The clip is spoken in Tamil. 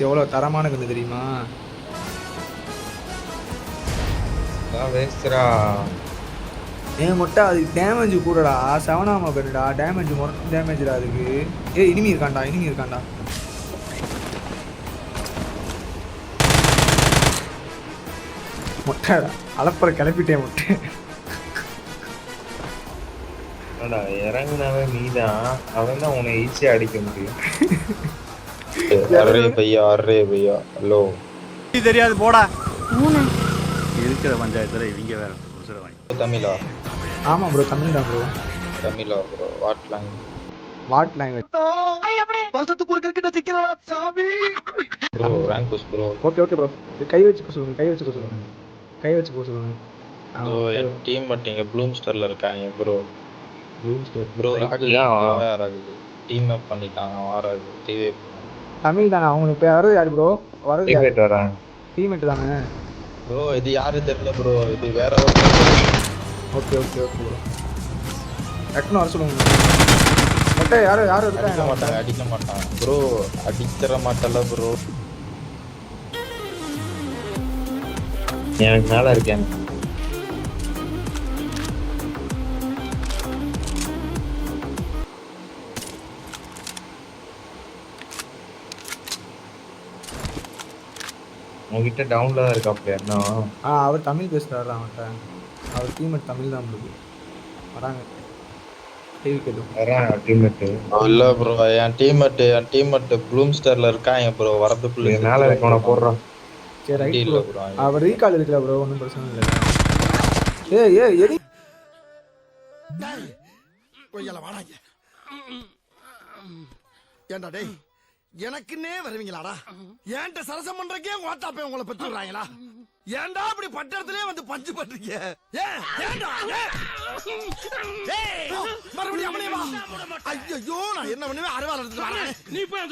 எவ்வளோ தரமான கன்று தெரியுமா? வேஸ்ட்ரா. மொட்டை அதுக்கு டேமேஜ் கூடடா. 7 பேருடா டேமேஜ் டேமேஜ்டா அதுக்கு. இனிமே இருக்காண்டா. மொட்டை அலப்பற கிளப்பிட்டேன் மொட்டை. இறங்குனாவே நீதான், அவன் தான் உன்னை ஈஸியா அடிக்க முடியும். அரே பையா ஹலோ தெரியாது போடா. இருக்கிற பஞ்சாயத்துல இவங்க வேற தமிழா? ஆமா ப்ரோ, தமிழ் தான் bro. Tamizha bro? What language வருஷத்துக்கு ஒரு கிரிக்கெட் சிக்கிறான் சாமி. Bro rank push bro. Okay bro. கை வச்சுக்க சொல்லுங்க. ப்ரோ என் டீம் மட்டும் ப்ளூம் ஸ்டார்ல இருக்காங்க ப்ரோ. ப்ரோ டீம் அப் பண்ணிட்டாங்க. வாராது டிவி தமிழ் தானே அவங்களுக்கு யாரும் யாரு ப்ரோ வரது? டீம்மேட் வராங்க. டீம்மேட் தானே ப்ரோ. இது யாரு தெரியல ப்ரோ, இது வேற ஒரு. Okay bro. டக்குன்னு வர சொல்லுங்க. மொட்டை யாரும் அடிக்க மாட்டான் ப்ரோ. அடிக்கிற மாட்டல ப்ரோ. எனக்கு மேல இருக்கேன். உங்ககிட்ட டவுன்ல தான் இருக்கா அப்படியே? என்ன அவர் தமிழ் பேசுறாரு. அவன்கிட்ட அவர் டீம்மேட் தமிழ் தான் உங்களுக்கு வராங்க. இல்ல ப்ரோ, என் டீம்மேட் ப்ளூம் ஸ்டார்ல இருக்காங்க ப்ரோ. வரதுக்குள்ள மேல இருக்கவன போடுறான். சரி ரைட் ப்ரோ. அவர் ரீகால் இருக்குல ப்ரோ, ஒன்றும் பிரச்சனை இல்லை. எது ஏண்டா டேய், எனக்குன்னே வருவீங்களாடா? ஏன்ட்ட சரசம் பண்றக்கே ஓட்டாப்பே உங்களை பெற்றுறாங்களா? ஏன்டா அப்படி பட்டறதுலயே வந்து பஞ்சு பண்றீங்க? மறுபடியும் அவனே வா. ஐயோ, நான் என்ன பண்ணுவேன்? அறுவாள் எடுத்துட்டு வரேன். நீ போய்